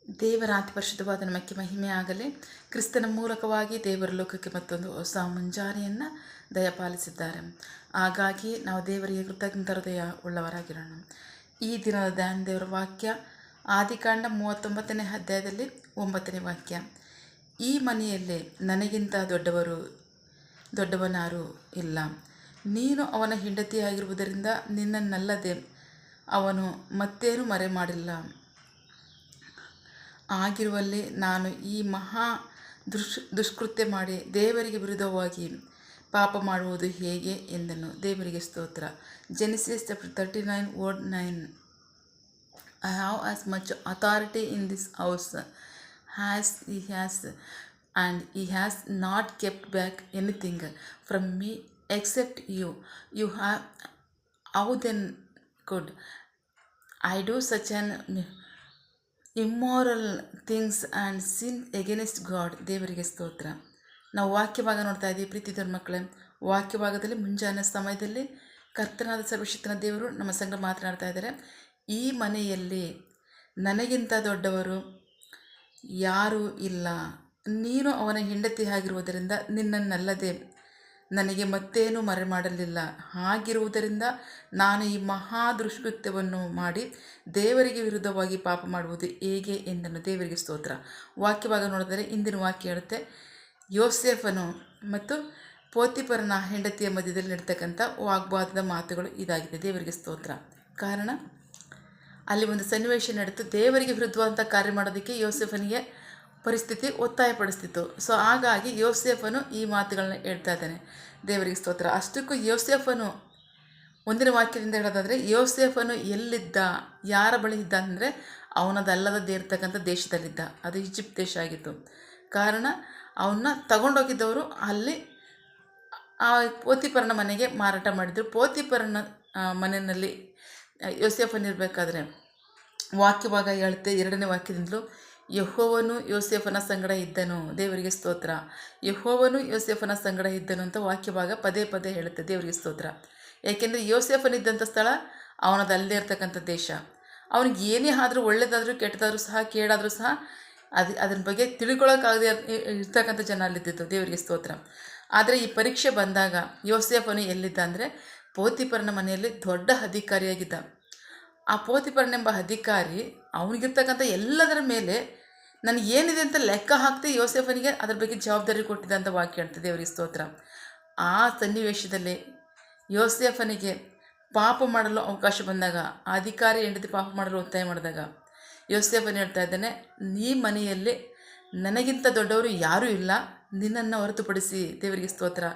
ದೇವರ ಅತಿ ಪರಿಶುದ್ಧವಾದ ನಾಮಕ್ಕೆ ಮಹಿಮೆ ಆಗಲಿ. ಕ್ರಿಸ್ತನ ಮೂಲಕವಾಗಿ ದೇವರ ಲೋಕಕ್ಕೆ ಮತ್ತೊಂದು ಹೊಸ ಮುಂಜಾನೆಯನ್ನು ದಯಪಾಲಿಸಿದ್ದಾರೆ. ಹಾಗಾಗಿ ನಾವು ದೇವರಿಗೆ ಕೃತಜ್ಞ ಹೃದಯ ಉಳ್ಳವರಾಗಿರೋಣ. ಈ ದಿನದ ಧ್ಯಾನ ದೇವರ ವಾಕ್ಯ ಆದಿಕಾಂಡ 39ನೇ ಅಧ್ಯಾಯದಲ್ಲಿ 9ನೇ ವಾಕ್ಯ. ಈ ಮನೆಯಲ್ಲಿ ನನಗಿಂತ ದೊಡ್ಡವನಾರೂ ಇಲ್ಲ. ನೀನು ಅವನ ಹೆಂಡತಿಯಾಗಿರುವುದರಿಂದ ನಿನ್ನನ್ನಲ್ಲದೆ ಅವನು ಮತ್ತೇನು ಮರೆ ಮಾಡಿಲ್ಲ. ಆಗಿರುವಲ್ಲಿ ನಾನು ಈ ಮಹಾ ದುಷ್ಕೃತ್ಯ ಮಾಡಿ ದೇವರಿಗೆ ವಿರುದ್ಧವಾಗಿ ಪಾಪ ಮಾಡುವುದು ಹೇಗೆ ಎಂದನು. ದೇವರಿಗೆ ಸ್ತೋತ್ರ. Genesis chapter 39 word 9. I have as much authority in this house as he has, and he has not kept back anything from me except you. You have, how then could I do such an immoral things and sin against God? ದೇವರಿಗೆ ಸ್ತೋತ್ರ. ನಾವು ವಾಕ್ಯಭಾಗ ನೋಡ್ತಾ ಇದ್ದೀವಿ. ಪ್ರೀತಿದವ್ರ ಮಕ್ಕಳೇ, ವಾಕ್ಯಭಾಗದಲ್ಲಿ ಮುಂಜಾನೆ ಸಮಯದಲ್ಲಿ ಕರ್ತನಾದ ಸರ್ವಶಕ್ತನ ದೇವರು ನಮ್ಮ ಸಂಘ ಮಾತನಾಡ್ತಾ ಇದ್ದಾರೆ. ಈ ಮನೆಯಲ್ಲಿ ನನಗಿಂತ ದೊಡ್ಡವರು ಯಾರೂ ಇಲ್ಲ. ನೀನು ಅವನ ಹೆಂಡತಿ ಆಗಿರುವುದರಿಂದ ನಿನ್ನನ್ನಲ್ಲದೆ ನನಗೆ ಮತ್ತೇನು ಮರೆ ಮಾಡಲಿಲ್ಲ. ಹಾಗಿರುವುದರಿಂದ ನಾನು ಈ ಮಹಾ ದುಷ್ಕೃತ್ಯವನ್ನು ಮಾಡಿ ದೇವರಿಗೆ ವಿರುದ್ಧವಾಗಿ ಪಾಪ ಮಾಡುವುದು ಹೇಗೆ ಎಂದನು. ದೇವರಿಗೆ ಸ್ತೋತ್ರ. ವಾಕ್ಯಭಾಗ ನೋಡಿದರೆ ಇಂದಿನ ವಾಕ್ಯ ಹೇಳುತ್ತೆ, ಯೋಸೇಫನು ಮತ್ತು ಪೋತಿಫರನ ಹೆಂಡತಿಯ ಮಧ್ಯದಲ್ಲಿ ನಡೀತಕ್ಕಂಥ ವಾಗ್ವಾದದ ಮಾತುಗಳು ಇದಾಗಿದೆ. ದೇವರಿಗೆ ಸ್ತೋತ್ರ. ಕಾರಣ, ಅಲ್ಲಿ ಒಂದು ಸನ್ನಿವೇಶ ನಡೆದು ದೇವರಿಗೆ ವಿರುದ್ಧವಾದಂಥ ಕಾರ್ಯ ಮಾಡೋದಕ್ಕೆ ಯೋಸೇಫನಿಗೆ ಪರಿಸ್ಥಿತಿ ಒತ್ತಾಯಪಡಿಸ್ತಿತ್ತು. ಸೊ ಹಾಗಾಗಿ ಯೋಸೇಫನು ಈ ಮಾತುಗಳನ್ನ ಹೇಳ್ತಾ ಇದ್ದಾನೆ. ದೇವರಿಗೆ ಸ್ತೋತ್ರ. ಅಷ್ಟಕ್ಕೂ ಯೋಸೇಫನು, ಮುಂದಿನ ವಾಕ್ಯದಿಂದ ಹೇಳೋದಾದರೆ, ಯೋಸೇಫನು ಎಲ್ಲಿದ್ದ, ಯಾರ ಬಳಿ ಇದ್ದ ಅಂದರೆ ಅವನದಲ್ಲದೇ ಇರ್ತಕ್ಕಂಥ ದೇಶದಲ್ಲಿದ್ದ. ಅದು ಈಜಿಪ್ಟ್ ದೇಶ ಆಗಿತ್ತು. ಕಾರಣ, ಅವನ್ನ ತಗೊಂಡೋಗಿದ್ದವರು ಅಲ್ಲಿ ಪೋತಿಫರನ ಮನೆಗೆ ಮಾರಾಟ ಮಾಡಿದರು. ಪೋತಿಫರನ ಮನೆಯಲ್ಲಿ ಯೋಸೇಫನಿರಬೇಕಾದ್ರೆ ವಾಕ್ಯಭಾಗ ಹೇಳುತ್ತೆ 2ನೇ ವಾಕ್ಯದಿಂದಲೂ, ಯೆಹೋವನು ಯೋಸೇಫನ ಸಂಗಡ ಇದ್ದನು. ದೇವರಿಗೆ ಸ್ತೋತ್ರ. ಯೆಹೋವನು ಯೋಸೇಫನ ಸಂಗಡ ಇದ್ದನು ಅಂತ ವಾಕ್ಯಭಾಗ ಪದೇ ಪದೇ ಹೇಳುತ್ತೆ. ದೇವರಿಗೆ ಸ್ತೋತ್ರ. ಏಕೆಂದರೆ ಯೋಸೇಫನಿದ್ದಂಥ ಸ್ಥಳ ಅವನದಲ್ಲೇ ಇರ್ತಕ್ಕಂಥ ದೇಶ. ಅವನಿಗೆ ಏನೇ ಆದರೂ, ಒಳ್ಳೆಯದಾದರೂ ಕೆಟ್ಟದಾದರೂ ಸಹ, ಕೇಡಾದರೂ ಸಹ ಅದ್ರ ಬಗ್ಗೆ ತಿಳ್ಕೊಳ್ಳೋಕ್ಕಾಗದೆ ಇರ್ತಕ್ಕಂಥ ಜನ ಅಲ್ಲಿದ್ದಿತ್ತು. ದೇವರಿಗೆ ಸ್ತೋತ್ರ. ಆದರೆ ಈ ಪರೀಕ್ಷೆ ಬಂದಾಗ ಯೋಸೇಫನು ಎಲ್ಲಿದ್ದ ಅಂದರೆ ಪೋತಿಫರನ ಮನೆಯಲ್ಲಿ ದೊಡ್ಡ ಅಧಿಕಾರಿಯಾಗಿದ್ದ. ಆ ಪೋತಿಫರನೆಂಬ ಅಧಿಕಾರಿ ಅವನಿಗಿರ್ತಕ್ಕಂಥ ಎಲ್ಲದರ ಮೇಲೆ ನನಗೇನಿದೆ ಅಂತ ಲೆಕ್ಕ ಹಾಕ್ತಿ ಯೋಸೇಫನಿಗೆ ಅದ್ರ ಬಗ್ಗೆ ಜವಾಬ್ದಾರಿ ಕೊಟ್ಟಿದ್ದ ಅಂತ ವಾಕ್ಯ ಹೇಳ್ತದೆ. ದೇವರಿಗೆ ಸ್ತೋತ್ರ. ಆ ಸನ್ನಿವೇಶದಲ್ಲಿ ಯೋಸೇಫನಿಗೆ ಪಾಪ ಮಾಡಲು ಅವಕಾಶ ಬಂದಾಗ, ಆ ಅಧಿಕಾರಿ ಹೆಂಡತಿ ಪಾಪ ಮಾಡಲು ಒತ್ತಾಯ ಮಾಡಿದಾಗ ಯೋಸೇಫನು ಹೇಳ್ತಾ ಇದ್ದಾನೆ, ನೀ ಮನೆಯಲ್ಲಿ ನನಗಿಂತ ದೊಡ್ಡವರು ಯಾರೂ ಇಲ್ಲ ನಿನ್ನನ್ನು ಹೊರತುಪಡಿಸಿ. ದೇವರಿಗೆ ಸ್ತೋತ್ರ.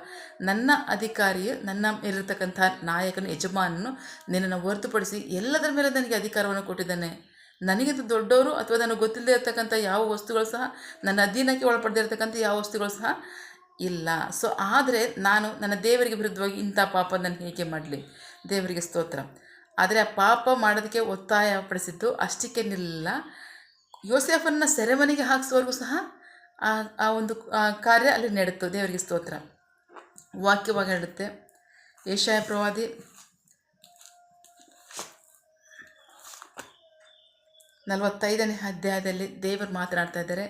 ನನ್ನ ಅಧಿಕಾರಿಯು, ನನ್ನ ಮೇಲಿರ್ತಕ್ಕಂಥ ನಾಯಕನು, ಯಜಮಾನನು ನಿನ್ನನ್ನು ಹೊರತುಪಡಿಸಿ ಎಲ್ಲದರ ಮೇಲೆ ನನಗೆ ಅಧಿಕಾರವನ್ನು ಕೊಟ್ಟಿದ್ದಾನೆ. ನನಗಿಂತ ದೊಡ್ಡವರು ಅಥವಾ ನನಗೆ ಗೊತ್ತಿಲ್ಲದೆ ಇರತಕ್ಕಂಥ ಯಾವ ವಸ್ತುಗಳು ಸಹ, ನನ್ನ ಅಧೀನಕ್ಕೆ ಒಳಪಡದಿರ್ತಕ್ಕಂಥ ಯಾವ ವಸ್ತುಗಳು ಸಹ ಇಲ್ಲ. ಸೊ ಆದರೆ ನಾನು ನನ್ನ ದೇವರಿಗೆ ವಿರುದ್ಧವಾಗಿ ಇಂಥ ಪಾಪ ನಾನು ಹೇಗೆ ಮಾಡಲಿ? ದೇವರಿಗೆ ಸ್ತೋತ್ರ. ಆದರೆ ಆ ಪಾಪ ಮಾಡೋದಕ್ಕೆ ಒತ್ತಾಯ ಪಡಿಸಿದ್ದು ಅಷ್ಟಕ್ಕೆ ನಿಲ್ಲ. ಯೋಸೇಫನ್ನ ಸೆರೆಮನೆಗೆ ಹಾಕಿಸುವವರೆಗೂ ಸಹ ಆ ಒಂದು ಕಾರ್ಯ ಅಲ್ಲಿ ನಡೆಯಿತು. ದೇವರಿಗೆ ಸ್ತೋತ್ರ. ವಾಕ್ಯವಾಗಿ ಹೇಳುತ್ತೆ, ಯೆಶಾಯ ಪ್ರವಾದಿ 45ನೇ ಅಧ್ಯಾಯದಲ್ಲಿ ದೇವರು ಮಾತನಾಡ್ತಾ ಇದ್ದಾರೆ.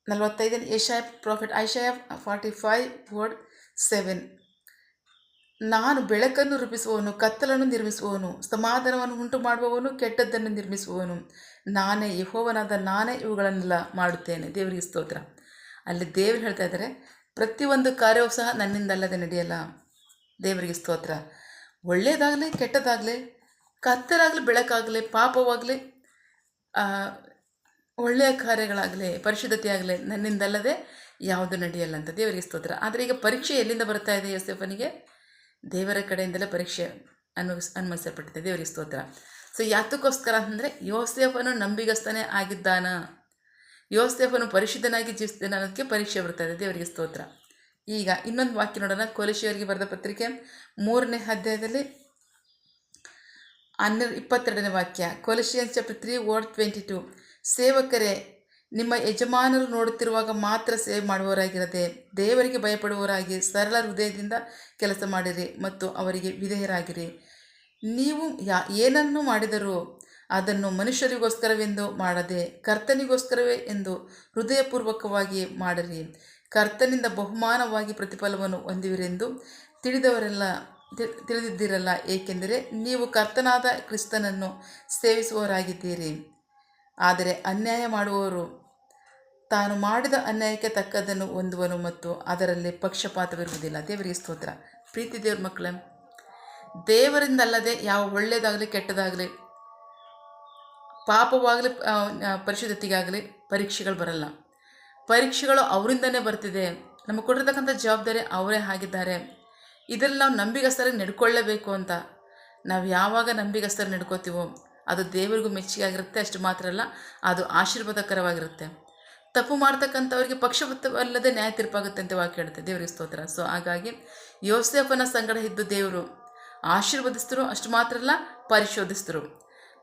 45ನೇ ಯೆಶಾಯ ಪ್ರಾಫಿಟ್ ಐಶಾಯ 45 word 7. ನಾನು ಬೆಳಕನ್ನು ರೂಪಿಸುವವನು, ಕತ್ತಲನ್ನು ನಿರ್ಮಿಸುವವನು, ಸಮಾಧಾನವನ್ನು ಉಂಟು ಮಾಡುವವನು, ಕೆಟ್ಟದ್ದನ್ನು ನಿರ್ಮಿಸುವವನು ನಾನೇ, ಯೆಹೋವನಾದ ನಾನೇ ಇವುಗಳನ್ನೆಲ್ಲ ಮಾಡುತ್ತೇನೆ. ದೇವರಿಗೆ ಸ್ತೋತ್ರ. ಅಲ್ಲಿ ದೇವರು ಹೇಳ್ತಾ ಇದ್ದಾರೆ, ಪ್ರತಿಯೊಂದು ಕಾರ್ಯವೂ ಸಹ ನನ್ನಿಂದಲ್ಲದೆ ನಡೆಯಲ್ಲ. ದೇವರಿಗೆ ಸ್ತೋತ್ರ. ಒಳ್ಳೆಯದಾಗಲಿ ಕೆಟ್ಟದಾಗಲಿ, ಕತ್ತಲಾಗಲಿ ಬೆಳಕಾಗಲಿ, ಪಾಪವಾಗಲಿ, ಒಳ್ಳೆಯ ಕಾರ್ಯಗಳಾಗಲಿ, ಪರಿಶುದ್ಧತೆ ಆಗಲಿ ನನ್ನಿಂದಲ್ಲದೆ ಯಾವುದು ನಡೆಯಲ್ಲ ಅಂತ. ದೇವರಿಗೆ ಸ್ತೋತ್ರ. ಆದರೆ ಈಗ ಪರೀಕ್ಷೆ ಎಲ್ಲಿಂದ ಬರ್ತಾ ಇದೆ? ಯೋಸೇಫನಿಗೆ ದೇವರ ಕಡೆಯಿಂದಲೇ ಪರೀಕ್ಷೆ ಅನ್ವಯಿಸಲ್ಪಟ್ಟಿದೆ. ದೇವರಿಗೆ ಸ್ತೋತ್ರ. ಸೊ ಯಾತಕ್ಕೋಸ್ಕರ ಅಂದರೆ ಯೋಸೇಫನು ನಂಬಿಗಸ್ತನೇ ಆಗಿದ್ದಾನ, ಯೋಸೇಫನು ಪರಿಶುದ್ಧನಾಗಿ ಜೀವಿಸ್ತಾನೆ ಅನ್ನೋದಕ್ಕೆ ಪರೀಕ್ಷೆ ಬರ್ತಾಯಿದೆ. ದೇವರಿಗೆ ಸ್ತೋತ್ರ. ಈಗ ಇನ್ನೊಂದು ವಾಕ್ಯ ನೋಡೋಣ. ಕೊಲೊಸ್ಸೆಯವರಿಗೆ ಬರೆದ ಪತ್ರಿಕೆ 3ನೇ ಅಧ್ಯಾಯದಲ್ಲಿ 22ನೇ ವಾಕ್ಯ. ಕೊಲೊಸ್ಸಿಯನ್ಸ್ ಚಾಪ್ಟರ್ 3 word 22. ಸೇವಕರೇ, ನಿಮ್ಮ ಯಜಮಾನರು ನೋಡುತ್ತಿರುವಾಗ ಮಾತ್ರ ಸೇವೆ ಮಾಡುವವರಾಗಿರದೆ ದೇವರಿಗೆ ಭಯಪಡುವವರಾಗಿ ಸರಳ ಹೃದಯದಿಂದ ಕೆಲಸ ಮಾಡಿರಿ ಮತ್ತು ಅವರಿಗೆ ವಿಧೇಯರಾಗಿರಿ. ನೀವು ಏನನ್ನು ಮಾಡಿದರೂ ಅದನ್ನು ಮನುಷ್ಯರಿಗೋಸ್ಕರವೆಂದು ಮಾಡದೆ ಕರ್ತನಿಗೋಸ್ಕರವೇ ಎಂದು ಹೃದಯಪೂರ್ವಕವಾಗಿ ಮಾಡಿರಿ. ಕರ್ತನಿಂದ ಬಹುಮಾನವಾಗಿ ಪ್ರತಿಫಲವನ್ನು ಹೊಂದುವಿರೆಂದು ತಿಳಿದಿದ್ದೀರಲ್ಲ, ಏಕೆಂದರೆ ನೀವು ಕರ್ತನಾದ ಕ್ರಿಸ್ತನನ್ನು ಸೇವಿಸುವವರಾಗಿದ್ದೀರಿ. ಆದರೆ ಅನ್ಯಾಯ ಮಾಡುವವರು ತಾನು ಮಾಡಿದ ಅನ್ಯಾಯಕ್ಕೆ ತಕ್ಕದ್ದನ್ನು ಹೊಂದುವನು ಮತ್ತು ಅದರಲ್ಲಿ ಪಕ್ಷಪಾತವಿರುವುದಿಲ್ಲ. ದೇವರಿಗೆ ಸ್ತೋತ್ರ. ಪ್ರೀತಿ ದೇವ್ರ ಮಕ್ಕಳೇ, ದೇವರಿಂದಲ್ಲದೆ ಯಾವ ಒಳ್ಳೆಯದಾಗಲಿ ಕೆಟ್ಟದಾಗಲಿ, ಪಾಪವಾಗಲಿ ಪರಿಶುದ್ಧತೆಗಾಗಲಿ ಪರೀಕ್ಷೆಗಳು ಬರಲ್ಲ. ಪರೀಕ್ಷೆಗಳು ಅವರಿಂದನೇ ಬರ್ತಿದೆ. ನಮಗೆ ಕೊಟ್ಟಿರ್ತಕ್ಕಂಥ ಜವಾಬ್ದಾರಿ ಅವರೇ ಆಗಿದ್ದಾರೆ. ಇದರಲ್ಲಿ ನಾವು ನಂಬಿಗಸ್ತರಾಗಿ ನಡ್ಕೊಳ್ಳೇಬೇಕು ಅಂತ. ನಾವು ಯಾವಾಗ ನಂಬಿಗಸ್ತರಾಗಿ ನಡ್ಕೋತೀವೋ ಅದು ದೇವರಿಗೂ ಮೆಚ್ಚುಗೆ ಆಗಿರುತ್ತೆ. ಅಷ್ಟು ಮಾತ್ರ ಅಲ್ಲ, ಅದು ಆಶೀರ್ವಾದಕರವಾಗಿರುತ್ತೆ. ತಪ್ಪು ಮಾಡ್ತಕ್ಕಂಥವ್ರಿಗೆ ಪಕ್ಷಪಾತವಲ್ಲದೆ ನ್ಯಾಯ ತೀರ್ಪಾಗುತ್ತೆ ಅಂತ ವಾಕ್ಯ ಹೇಳುತ್ತೆ. ದೇವರಿಗೆ ಸ್ತೋತ್ರ. ಸೊ ಹಾಗಾಗಿ ಯೋಸೇಫನ ಸಂಗಡ ಇದ್ದು ದೇವರು ಆಶೀರ್ವದಿಸ್ತರು. ಅಷ್ಟು ಮಾತ್ರ ಅಲ್ಲ, ಪರಿಶೋಧಿಸ್ತರು.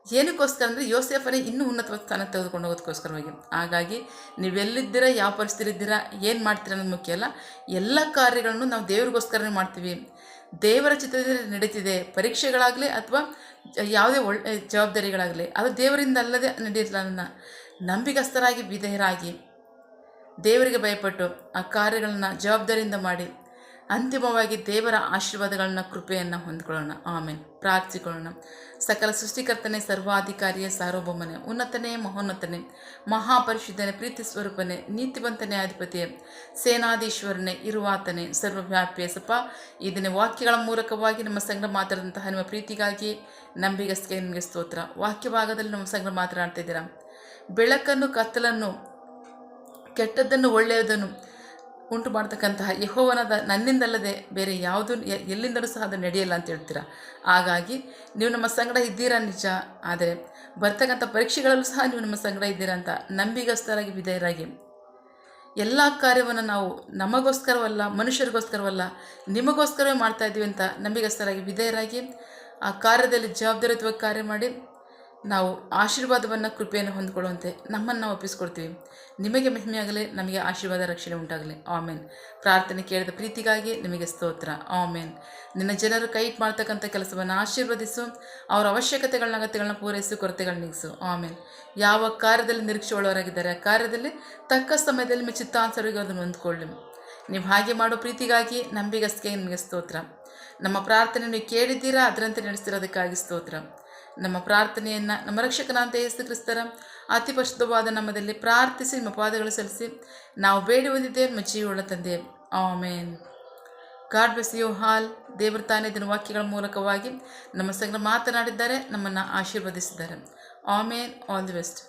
ಏನಕ್ಕೋಸ್ಕರ ಅಂದರೆ ಯೋಸೇಫನೇ ಇನ್ನೂ ಉನ್ನತವಾದ ಸ್ಥಾನ ತೆಗೆದುಕೊಂಡು ಹೋಗೋದಕ್ಕೋಸ್ಕರವಾಗಿ. ಹಾಗಾಗಿ ನೀವೆಲ್ಲಿದ್ದೀರಾ, ಯಾವ ಪರಿಸ್ಥಿತಿಲಿದ್ದೀರಾ, ಏನು ಮಾಡ್ತೀರಾ ಅನ್ನೋದು ಮುಖ್ಯ ಅಲ್ಲ. ಎಲ್ಲ ಕಾರ್ಯಗಳನ್ನು ನಾವು ದೇವ್ರಿಗೋಸ್ಕರನೇ ಮಾಡ್ತೀವಿ. ದೇವರ ಚಿತ್ರದಲ್ಲಿ ನಡೀತಿದೆ. ಪರೀಕ್ಷೆಗಳಾಗಲಿ ಅಥವಾ ಯಾವುದೇ ಒಳ್ಳೆ ಜವಾಬ್ದಾರಿಗಳಾಗಲಿ ಅದು ದೇವರಿಂದ ಅಲ್ಲದೆ ನಡೆಯಲ್ಲ. ನಂಬಿಗಸ್ತರಾಗಿ ವಿಧೇಯರಾಗಿ ದೇವರಿಗೆ ಭಯಪಟ್ಟು ಆ ಕಾರ್ಯಗಳನ್ನು ಜವಾಬ್ದಾರಿಯಿಂದ ಮಾಡಿ ಅಂತಿಮವಾಗಿ ದೇವರ ಆಶೀರ್ವಾದಗಳನ್ನ, ಕೃಪೆಯನ್ನು ಹೊಂದ್ಕೊಳ್ಳೋಣ. ಆಮೇಲೆ ಪ್ರಾರ್ಥಿಕೊಳ್ಳೋಣ. ಸಕಲ ಸೃಷ್ಟಿಕರ್ತನೇ, ಸರ್ವಾಧಿಕಾರಿಯೇ, ಸಾರ್ವಭೌಮನೇ, ಉನ್ನತನೇ, ಮಹೋನ್ನತನೇ, ಮಹಾಪರಿಶುದ್ಧನೇ, ಪ್ರೀತಿ ಸ್ವರೂಪನೇ, ನೀತಿವಂತನೇ, ಅಧಿಪತಿಯೇ, ಸೇನಾಧೀಶ್ವರನೇ, ಇರುವಾತನೇ, ಸರ್ವವ್ಯಾಪಿಯೇ. ಸಪ ಇದನ್ನೇ ವಾಕ್ಯಗಳ ಮೂಲಕವಾಗಿ ನಮ್ಮ ಸಂಗಡ ಮಾತಾಡಿದಂತಹ ನಿಮ್ಮ ಪ್ರೀತಿಗಾಗಿ ನಂಬಿಗಸ್ತಿಗೆ ನಿಮಗೆ ಸ್ತೋತ್ರ. ವಾಕ್ಯ ಭಾಗದಲ್ಲಿ ನಮ್ಮ ಸಂಗಡ ಮಾತನಾಡ್ತಾ ಇದ್ದೀರಾ. ಬೆಳಕನ್ನು ಕತ್ತಲನ್ನು, ಕೆಟ್ಟದ್ದನ್ನು ಒಳ್ಳೆಯದನ್ನು ಉಂಟು ಮಾಡ್ತಕ್ಕಂತಹ ಯೆಹೋವನಾದ ನನ್ನಿಂದಲ್ಲದೆ ಬೇರೆ ಯಾವುದೂ ಎಲ್ಲಿಂದಲೂ ಸಹ ಅದು ನಡೆಯಲ್ಲ ಅಂತ ಹೇಳ್ತೀರಾ. ಹಾಗಾಗಿ ನೀವು ನಮ್ಮ ಸಂಗಡ ಇದ್ದೀರಾ ನಿಜ, ಆದರೆ ಬರ್ತಕ್ಕಂಥ ಪರೀಕ್ಷೆಗಳಲ್ಲೂ ಸಹ ನೀವು ನಮ್ಮ ಸಂಗಡ ಇದ್ದೀರಾ ಅಂತ ನಂಬಿಗಸ್ತರಾಗಿ ವಿಧೇಯರಾಗಿ ಎಲ್ಲ ಕಾರ್ಯವನ್ನು ನಾವು ನಮಗೋಸ್ಕರವಲ್ಲ, ಮನುಷ್ಯರಿಗೋಸ್ಕರವಲ್ಲ, ನಿಮಗೋಸ್ಕರವೇ ಮಾಡ್ತಾ ಇದ್ದೀವಿ ಅಂತ ನಂಬಿಗಸ್ತರಾಗಿ ವಿಧೇಯರಾಗಿ ಆ ಕಾರ್ಯದಲ್ಲಿ ಜವಾಬ್ದಾರಿಯುತವಾಗಿ ಕಾರ್ಯ ಮಾಡಿ ನಾವು ಆಶೀರ್ವಾದವನ್ನು, ಕೃಪೆಯನ್ನು ಹೊಂದ್ಕೊಳ್ಳುವಂತೆ ನಮ್ಮನ್ನು ನಾವು ಒಪ್ಪಿಸ್ಕೊಳ್ತೀವಿ. ನಿಮಗೆ ಮಹಿಮೆಯಾಗಲಿ, ನಮಗೆ ಆಶೀರ್ವಾದ, ರಕ್ಷಣೆ ಉಂಟಾಗಲಿ. ಆಮೇನ್. ಪ್ರಾರ್ಥನೆ ಕೇಳಿದ ಪ್ರೀತಿಗಾಗಿ ನಿಮಗೆ ಸ್ತೋತ್ರ. ಆಮೇನ್. ನಿನ್ನ ಜನರು ಕೈ ಮಾಡ್ತಕ್ಕಂಥ ಕೆಲಸವನ್ನು ಆಶೀರ್ವದಿಸು. ಅವರ ಅಗತ್ಯಗಳನ್ನ ಪೂರೈಸು, ಕೊರತೆಗಳನ್ನ ನೀಗಿಸು. ಆಮೇನ್. ಯಾವ ಕಾರ್ಯದಲ್ಲಿ ನಿರೀಕ್ಷೆ ಉಳ್ಳವರಾಗಿದ್ದಾರೆ ಆ ಕಾರ್ಯದಲ್ಲಿ ತಕ್ಕ ಸಮಯದಲ್ಲಿ ನಿಮ್ಮ ಚಿತ್ತಾನುಸಾರವಾಗಿ ಅದನ್ನು ಹೊಂದ್ಕೊಳ್ಳಿ. ನೀವು ಹಾಗೆ ಮಾಡೋ ಪ್ರೀತಿಗಾಗಿ ನಂಬಿಗಸ್ತಿಗೆ ನಿಮಗೆ ಸ್ತೋತ್ರ. ನಮ್ಮ ಪ್ರಾರ್ಥನೆ ನೀವು ಕೇಳಿದ್ದೀರಾ, ಅದರಂತೆ ನಡೆಸ್ತಿರೋದಕ್ಕಾಗಿ ಸ್ತೋತ್ರ. ನಮ್ಮ ಪ್ರಾರ್ಥನೆಯನ್ನು ನಮ್ಮ ರಕ್ಷಕನಾದ ಯೇಸು ಕ್ರಿಸ್ತರ ಅತಿ ಪರಿಶುದ್ಧವಾದ ನಾಮದಲ್ಲಿ ಪ್ರಾರ್ಥಿಸಿ ನಿಮ್ಮ ಪಾದಗಳು ಸಲ್ಲಿಸಿ ನಾವು ಬೇಡಿ ಹೊಂದಿದ್ದೇವೆ ನಿಮ್ಮ ಜೀವವುಳ್ಳ ತಂದೆ. Amen. God bless you all. ದೇವರು ತಾನೇ ದಿನ ವಾಕ್ಯಗಳ ಮೂಲಕವಾಗಿ ನಮ್ಮ ಸಂಗಡ ಮಾತನಾಡಿದ್ದಾರೆ, ನಮ್ಮನ್ನು ಆಶೀರ್ವದಿಸಿದ್ದಾರೆ. ಆಮೇನ್. All the best.